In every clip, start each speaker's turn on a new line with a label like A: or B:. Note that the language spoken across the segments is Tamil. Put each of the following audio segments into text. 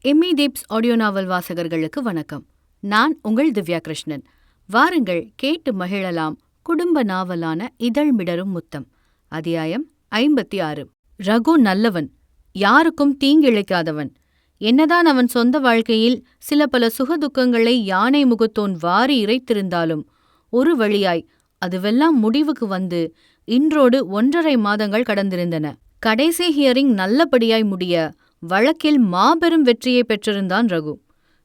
A: எம்மி தீப்ஸ் ஆடியோ நாவல் வாசகர்களுக்கு வணக்கம். நான் உங்கள் திவ்யா கிருஷ்ணன். வாருங்கள் கேட்டு மகிழலாம் குடும்ப நாவலான இதழ் மிடரும் முத்தம். அத்தியாயம் 56. ரகு நல்லவன், யாருக்கும் தீங்கிழைக்காதவன். என்னதான் அவன் சொந்த வாழ்க்கையில் சில பல சுகதுக்கங்களை யானை முகத்தோன் வாரி இறைத்திருந்தாலும் ஒரு வழியாய் அதுவெல்லாம் முடிவுக்கு வந்து இன்றோடு 1.5 மாதங்கள் கடந்திருந்தன. கடைசி ஹியரிங் நல்லபடியாய் முடிய வழக்கில் மாபெரும் வெற்றியை பெற்றிருந்தான் ரகு.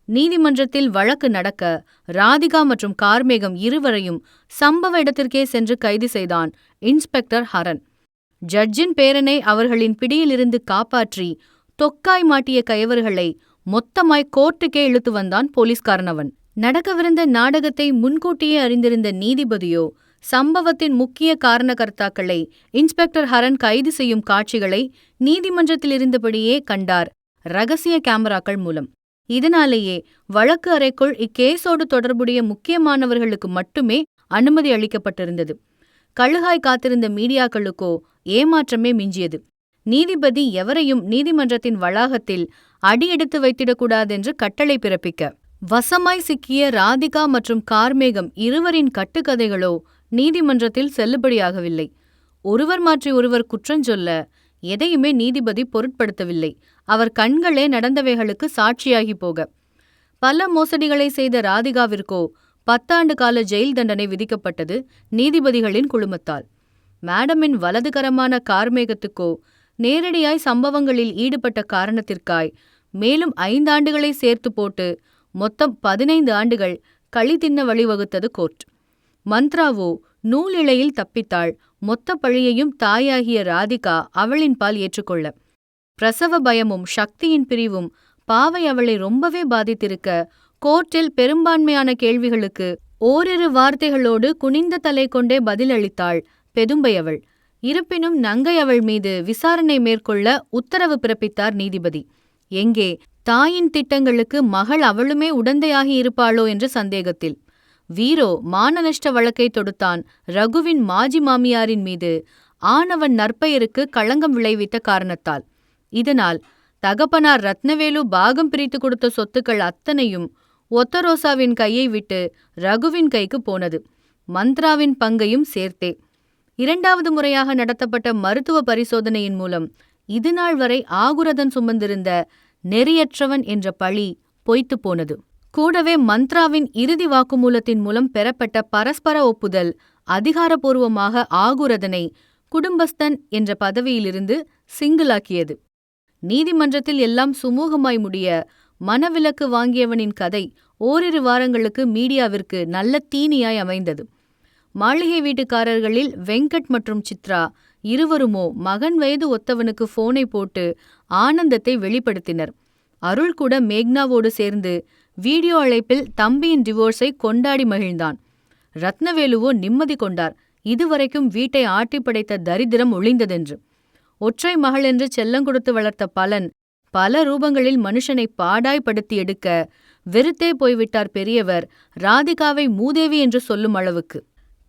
A: நீதிமன்றத்தில் வழக்கு நடக்க ராதிகா மற்றும் கார்மேகம் இருவரையும் சம்பவ இடத்திற்கே சென்று கைது செய்தான் இன்ஸ்பெக்டர் ஹரன். ஜட்ஜின் பேரனை அவர்களின் பிடியிலிருந்து காப்பாற்றி தொக்காய் மாட்டிய கயவர்களை மொத்தமாய் கோர்ட்டுக்கே இழுத்து வந்தான் போலீஸ்காரனவன். நடக்கவிருந்த நாடகத்தை முன்கூட்டியே அறிந்திருந்த நீதிபதியோ சம்பவத்தின் முக்கிய காரணகர்த்தாக்களை இன்ஸ்பெக்டர் ஹரன் கைது செய்யும் காட்சிகளை நீதிமன்றத்தில் இருந்தபடியே கண்டார் ரகசிய கேமராக்கள் மூலம். இதனாலேயே வழக்கு அறைக்குள் இக்கேஸோடு தொடர்புடைய முக்கியமானவர்களுக்கு மட்டுமே அனுமதி அளிக்கப்பட்டிருந்தது. கழுகாய் காத்திருந்த மீடியாக்களுக்கோ ஏமாற்றமே மிஞ்சியது. நீதிபதி எவரையும் நீதிமன்றத்தின் வளாகத்தில் அடியெடுத்து வைத்திடக்கூடாதென்று கட்டளை பிறப்பிக்க, வசமாய் சிக்கிய ராதிகா மற்றும் கார்மேகம் இருவரின் கட்டுக்கதைகளோ நீதிமன்றத்தில் செல்லுபடியாகவில்லை. ஒருவர் மாற்றி ஒருவர் குற்றஞ்சொல்ல எதையுமே நீதிபதி பொருட்படுத்தவில்லை. அவர் கண்களே நடந்தவைகளுக்கு சாட்சியாகி போக. பல மோசடிகளை செய்த ராதிகாவிற்கோ 10 ஆண்டு கால ஜெயில் தண்டனை விதிக்கப்பட்டது நீதிபதிகளின் குழுமத்தால். மேடமின் வலதுகரமான கார்மேகத்துக்கோ நேரடியாய் சம்பவங்களில் ஈடுபட்ட காரணத்திற்காய் மேலும் 5 ஆண்டுகளை சேர்த்து போட்டு மொத்தம் 15 ஆண்டுகள் களி தின்ன வழிவகுத்தது கோர்ட். மந்த்ராவோ நூலிழையில் தப்பித்தாள். மொத்த பழியையும் தாயாகிய ராதிகா அவளின் பால் ஏற்றுக்கொள்ள, பிரசவ பயமும் சக்தியின் பிரிவும் பாவை அவளை ரொம்பவே பாதித்திருக்க, கோர்ட்டில் பெரும்பான்மையான கேள்விகளுக்கு ஓரிரு வார்த்தைகளோடு குனிந்த தலை கொண்டே பதிலளித்தாள் பெதும்பை அவள். இருப்பினும் நங்கை அவள் மீது விசாரணை மேற்கொள்ள உத்தரவு பிறப்பித்தார் நீதிபதி. எங்கே தாயின் திட்டங்களுக்கு மகள் அவளுமே உடந்தையாகி இருப்பாளோ என்ற சந்தேகத்தில். வீரோ மானநஷ்ட வழக்கை தொடுத்தான் ரகுவின் மாஜி மாமியாரின் மீது, ஆணவன் நற்பெயருக்கு களங்கம் விளைவித்த காரணத்தால். இதனால் தகப்பனார் ரத்னவேலு பாகம் பிரித்து கொடுத்த சொத்துக்கள் அத்தனையும் ஒத்தரோசாவின் கையை விட்டு ரகுவின் கைக்கு போனது, மந்த்ராவின் பங்கையும் சேர்த்தே. 2வது முறையாக நடத்தப்பட்ட மருத்துவ பரிசோதனையின் மூலம் இதுநாள் வரை ஆகுரதன் சுமந்திருந்த நெறியற்றவன் என்ற பழி பொய்த்து போனது. கூடவே மந்த்ராவின் இறுதி வாக்குமூலத்தின் மூலம் பெறப்பட்ட பரஸ்பர ஒப்புதல் அதிகாரப்பூர்வமாக ஆகுரதனை குடும்பஸ்தன் என்ற பதவியிலிருந்து சிங்கிளாக்கியது. நீதிமன்றத்தில் எல்லாம் சுமூகமாய் முடிய மனவிலக்கு வாங்கியவனின் கதை ஓரிரு வாரங்களுக்கு மீடியாவிற்கு நல்ல தீனியாய் அமைந்தது. மாளிகை வீட்டுக்காரர்களில் வெங்கட் மற்றும் சித்ரா இருவருமோ மகன் வயது ஒத்தவனுக்கு போனை போட்டு ஆனந்தத்தை வெளிப்படுத்தினர். அருள் கூட மேக்னாவோடு சேர்ந்து வீடியோ அழைப்பில் தம்பியின் டிவோர்ஸை கொண்டாடி மகிழ்ந்தான். ரத்னவேலுவோ நிம்மதி கொண்டார், இதுவரைக்கும் வீட்டை ஆட்டி படைத்த தரித்திரம் ஒழிந்ததென்று. ஒற்றை மகள் என்று செல்லங்கொடுத்து வளர்த்த பலன் பல ரூபங்களில் மனுஷனை பாடாய்படுத்தி எடுக்க வெறுத்தே போய்விட்டார் பெரியவர். ராதிகாவை மூதேவி என்று சொல்லும் அளவுக்கு.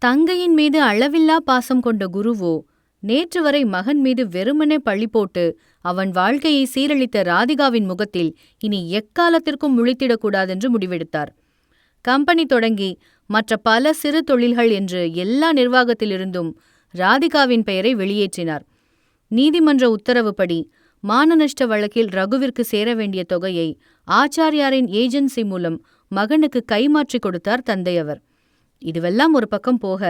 A: தங்கையின் மீது அளவில்லா பாசம் கொண்ட குருவோ நேற்று வரை மகன் மீது வெறுமனே பழி போட்டு அவன் வாழ்க்கையை சீரழித்த ராதிகாவின் முகத்தில் இனி எக்காலத்திற்கும் முழித்திடக்கூடாதென்று முடிவெடுத்தார். கம்பெனி தொடங்கி மற்ற பல சிறு தொழில்கள் என்று எல்லா நிர்வாகத்திலிருந்தும் ராதிகாவின் பெயரை வெளியேற்றினார். நீதிமன்ற உத்தரவுப்படி மானநஷ்ட வழக்கில் ரகுவிற்கு சேர வேண்டிய தொகையை ஆச்சாரியாரின் ஏஜென்சி மூலம் மகனுக்கு கைமாற்றி கொடுத்தார் தந்தையவர். இதுவெல்லாம் ஒரு பக்கம் போக,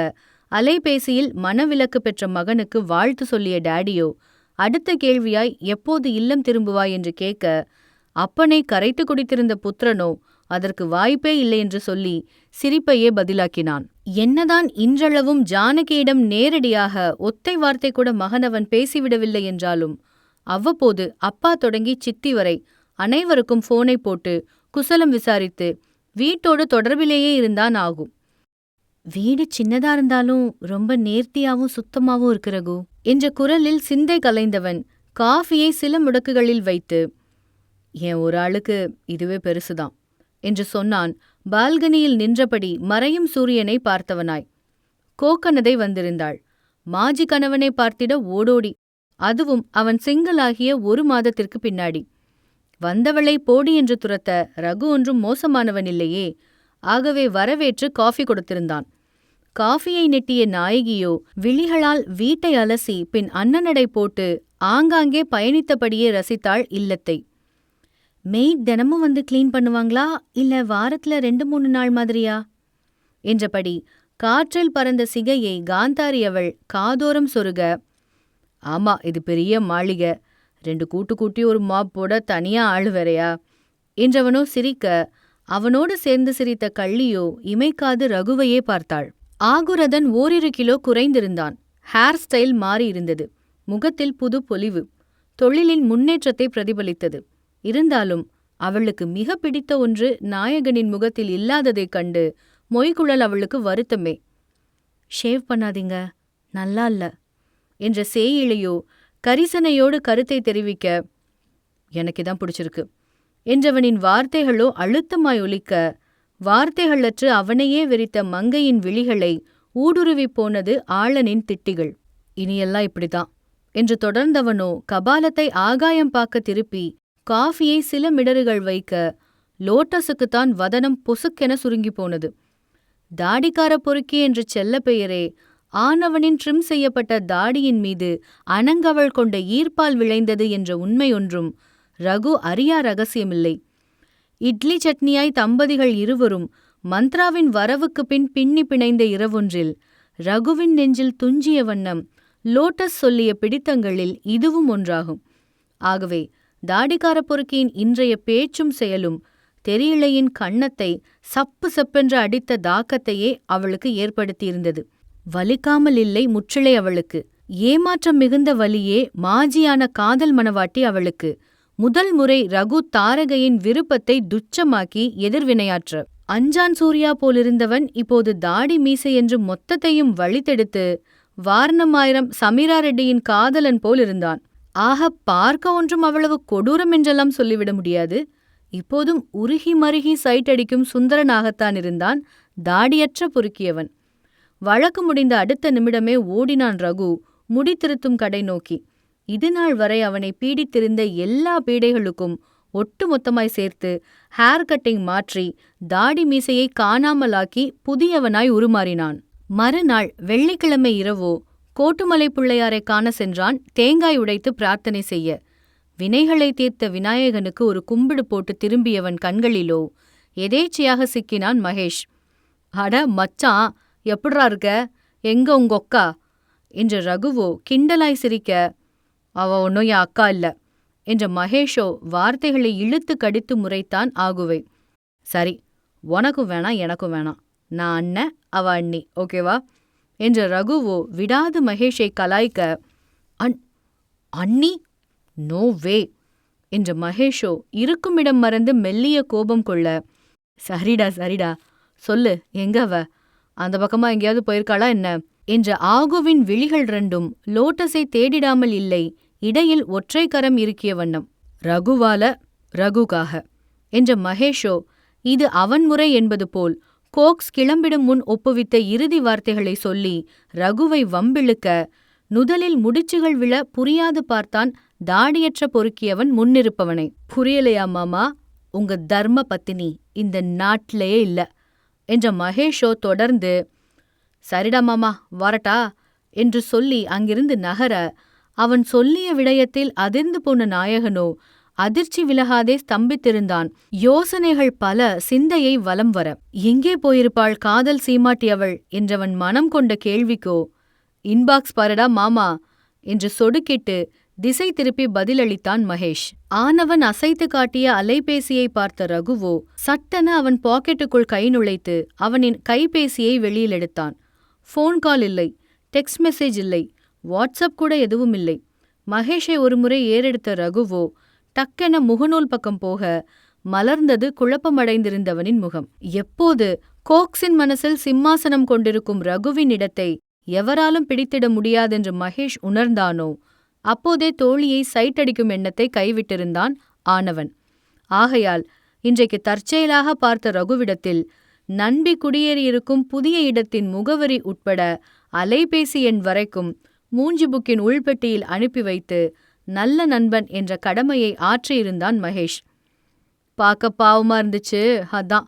A: அலைபேசியில் மனவிலக்கு பெற்ற மகனுக்கு வாழ்த்து சொல்லிய டேடியோ அடுத்த கேள்வியாய் எப்போது இல்லம் திரும்புவாய் என்று கேட்க, அப்பனை கரைத்து குடித்திருந்த புத்திரனோ அதற்கு வாய்ப்பே இல்லை என்று சொல்லி சிரிப்பையே பதிலாக்கினான். என்னதான் இன்றளவும் ஜானகியிடம் நேரடியாக ஒத்தை வார்த்தை கூட மகனவன் பேசிவிடவில்லை என்றாலும் அவ்வப்போது அப்பா தொடங்கி சித்தி வரை அனைவருக்கும் போனை போட்டு குசலம் விசாரித்து வீட்டோடு தொடர்பிலேயே இருந்தான் ஆகும். வீடு சின்னதா இருந்தாலும் ரொம்ப நேர்த்தியாவும் சுத்தமாவும் இருக்கு ரகு என்ற குரலில் சிந்தை கலைந்தவன் காஃபியை சில முடக்குகளில் வைத்து, என் ஒரு ஆளுக்கு இதுவே பெருசுதான் என்று சொன்னான் பால்கனியில் நின்றபடி மறையும் சூரியனை பார்த்தவனாய். கோக்கனதை வந்திருந்தாள். மாஜி கணவனை பார்த்திட ஓடோடி, அதுவும் அவன் சிங்கிளாகிய 1 மாதத்திற்கு பின்னாடி. வந்தவளை போடி என்று துரத்த ரகு ஒன்றும் மோசமானவன் இல்லையே. ஆகவே வரவேற்று காஃபி கொடுத்திருந்தான். காஃபியை நெட்டிய நாயகியோ விழிகளால் வீட்டை அலசி பின் அன்னநடை போட்டு ஆங்காங்கே பயணித்தபடியே ரசித்தாள் இல்லத்தை. மெய்ட் தினமும் வந்து கிளீன் பண்ணுவாங்களா, இல்ல வாரத்துல 2-3 நாள் மாதிரியா என்றபடி காற்றில் பறந்த சிகையை காந்தாரி அவள் காதோரம் சொருக, ஆமா, இது பெரிய மாளிகை, 2 கூட்டு கூட்டி ஒரு மாப் போட தனியா ஆளு வேறையா என்றவனோ சிரிக்க, அவனோடு சேர்ந்து சிரித்த கள்ளியோ இமைக்காது ரகுவையே பார்த்தாள். ஆகுரதன் 1 கிலோ குறைந்திருந்தான். ஹேர் ஸ்டைல் மாறியிருந்தது. முகத்தில் புது பொலிவு தொழிலின் முன்னேற்றத்தை பிரதிபலித்தது. இருந்தாலும் அவளுக்கு மிக பிடித்த ஒன்று நாயகனின் முகத்தில் இல்லாததைக் கண்டு மொய்குழல் அவளுக்கு வருத்தமே. ஷேவ் பண்ணாதீங்க, நல்லா இல்ல என்ற சேயிழையோ கரிசனையோடு கருத்தை தெரிவிக்க, எனக்குதான் பிடிச்சிருக்கு என்றவனின் வார்த்தைகளோ அழுத்தமாய் ஒலிக்க, வார்த்தைகளற்று அவனையே வெறித்த மங்கையின் விழிகளை ஊடுருவிப் போனது ஆளனின் திட்டிகள். இனியெல்லாம் இப்படிதான் என்று தொடர்ந்தவனோ கபாலத்தை ஆகாயம் பார்க்க திருப்பி காஃபியை சில மிடறுகள் வைக்க, லோட்டஸுக்குத்தான் வதனம் பொசுக்கென சுருங்கி போனது. தாடிக்கார பொறுக்கி என்று செல்ல பெயரே ஆனவனின் ட்ரிம் செய்யப்பட்ட தாடியின் மீது அனங்கவள் கொண்ட ஈர்ப்பால் விளைந்தது என்ற உண்மையொன்றும் ரகு அறியா ரகசியமில்லை. இட்லி சட்னியாய் தம்பதிகள் இருவரும் மந்த்ராவின் வரவுக்கு பின் பின்னி பிணைந்த இரவொன்றில் ரகுவின் நெஞ்சில் துஞ்சிய வண்ணம் லோட்டஸ் சொல்லிய பிடித்தங்களில் இதுவும் ஒன்றாகும். ஆகவே தாடிக்கார பொறுக்கியின் இன்றைய பேச்சும் செயலும் தெரியலையின் கன்னத்தை சப்பு சப்பென்று அடித்த தாக்கத்தையே அவளுக்கு ஏற்படுத்தியிருந்தது. வலிக்காமல் இல்லை முற்றிலை அவளுக்கு. ஏமாற்றம் மிகுந்த வலியே மாஜியான காதல் மணவாட்டி அவளுக்கு. முதல் முறை ரகு தாரகையின் விருப்பத்தை துச்சமாக்கி எதிர்வினையாற்ற, அஞ்சான் சூர்யா போலிருந்தவன் இப்போது தாடி மீசை என்று மொத்தத்தையும் வழித்தெடுத்து வாரணமாயிரம் சமீரா ரெட்டியின் காதலன் போல் இருந்தான். ஆக பார்க்க ஒன்றும் அவ்வளவு கொடூரம் என்றெல்லாம் சொல்லிவிட முடியாது. இப்போதும் உருகி மருகி சைட்டடிக்கும் சுந்தரனாகத்தான் இருந்தான் தாடியற்ற பொறுக்கியவன். வழக்கு முடிந்த அடுத்த நிமிடமே ஓடினான் ரகு முடி திருத்தும் கடை நோக்கி. இதுநாள் வரை அவனை பீடித்திருந்த எல்லா பீடைகளுக்கும் ஒட்டுமொத்தமாய் சேர்த்து ஹேர் கட்டிங் மாற்றி தாடி மீசையை காணாமலாக்கி புதியவனாய் உருமாறினான். மறுநாள் வெள்ளிக்கிழமை இரவோ கோட்டுமலை பிள்ளையாரை காண சென்றான் தேங்காய் உடைத்து பிரார்த்தனை செய்ய. வினைகளை தீர்த்த விநாயகனுக்கு ஒரு கும்பிடு போட்டு திரும்பியவன் கண்களிலோ எதேச்சையாக சிக்கினான் மகேஷ். அட மச்சான், எப்பட்றா இருக்க, எங்க உங்கொக்கா என்ற ரகுவோ கிண்டலாய் சிரிக்க, அவ ஒன்னும் என் அக்கா இல்ல என்ற மகேஷோ வார்த்தைகளை இழுத்து கடித்து முறைத்தான் ஆகுவை. சரி, உனக்கும் வேணாம் எனக்கும் வேணாம், நான் அண்ணன் அவ அண்ணி, ஓகேவா என்ற ரகுவோ விடாது மகேஷை கலாய்க்க, அண்ணி, நோ வே என்ற மகேஷோ இருக்குமிடம் மறந்து மெல்லிய கோபம் கொள்ள, சரிடா சரிடா, சொல்லு, எங்க அவ, அந்த பக்கமா எங்கேயாவது போயிருக்காளா என்ன என்ற ஆகுவின் விழிகள் ரெண்டும் லோட்டஸை தேடிடாமல் இல்லை, இடையில் ஒற்றை கரம் இருக்கிய வண்ணம். ரகுவால ரகுகாக என்ற மகேஷோ இது அவன் முறை என்பது போல் கோக்ஸ் கிளம்பிடும் முன் ஒப்புவித்த இறுதி வார்த்தைகளை சொல்லி ரகுவை வம்பிழுக்க, நுதலில் முடிச்சுகள் விழ புரியாது பார்த்தான் தாடியற்ற பொறுக்கியவன் முன்னிருப்பவனை. புரியலையா மாமா, உங்க தர்ம பத்தினி இந்த நாட்டிலேயே இல்ல என்ற மகேஷோ தொடர்ந்து, சரிடா மாமா வரட்டா என்று சொல்லி அங்கிருந்து நகர, அவன் சொல்லிய விடயத்தில் அதிர்ந்து போன நாயகனோ அதிர்ச்சி விலகாதே ஸ்தம்பித்திருந்தான். யோசனைகள் பல சிந்தையை வலம் வர, எங்கே போயிருப்பாள் காதல் சீமாட்டியவள் என்றவன் மனம் கொண்ட கேள்விக்கோ, இன்பாக்ஸ் பாரடா மாமா என்று சொடுக்கிட்டு திசை திருப்பி பதிலளித்தான் மகேஷ். ஆனவன் அசைத்து காட்டிய அலைபேசியை பார்த்த ரகுவோ சட்டென அவன் பாக்கெட்டுக்குள் கை நுழைத்து அவனின் கைபேசியை வெளியில் எடுத்தான். ஃபோன் கால் இல்லை, டெக்ஸ்ட் மெசேஜ் இல்லை, வாட்ஸ்அப் கூட எதுவும் இல்லை. மகேஷை ஒருமுறை ஏறெடுத்த ரகுவோ டக்கென முகநூல் பக்கம் போக, மலர்ந்தது குழப்பமடைந்திருந்தவனின் முகம். எப்போது கோக்ஸின் மனசில் சிம்மாசனம் கொண்டிருக்கும் ரகுவின் இடத்தை எவராலும் பிடித்திட முடியாதென்று மகேஷ் உணர்ந்தானோ, அப்போதே தோழியை சைட்டடிக்கும் எண்ணத்தை கைவிட்டிருந்தான் ஆனவன். ஆகையால் இன்றைக்கு தற்செயலாக பார்த்த ரகுவிடத்தில் நண்பி குடியேறியிருக்கும் புதிய இடத்தின் முகவரி உட்பட அலைபேசி எண் வரைக்கும் மூஞ்சி புக்கின் உள்பெட்டியில் அனுப்பி வைத்து நல்ல நண்பன் என்ற கடமையை ஆற்றியிருந்தான் மகேஷ். பார்க்க பாவமா இருந்துச்சு, அதான்.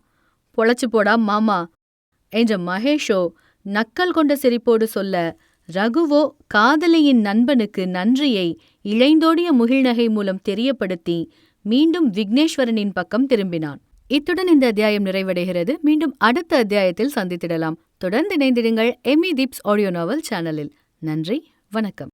A: பொழைச்சு போடா மாமா என்ற மகேஷோ நக்கல் கொண்ட சிரிப்போடு சொல்ல, ரகுவோ காதலியின் நண்பனுக்கு நன்றியை இழைந்தோடிய முகிழ்நகை மூலம் தெரியப்படுத்தி மீண்டும் விக்னேஸ்வரனின் பக்கம் திரும்பினான். இத்துடன் இந்த அத்தியாயம் நிறைவடைகிறது. மீண்டும் அடுத்த அத்தியாயத்தில் சந்தித்திடலாம். தொடர்ந்து இணைந்திடுங்கள் எமி தீப்ஸ் ஆடியோ நாவல் சேனலில். நன்றி, வணக்கம்.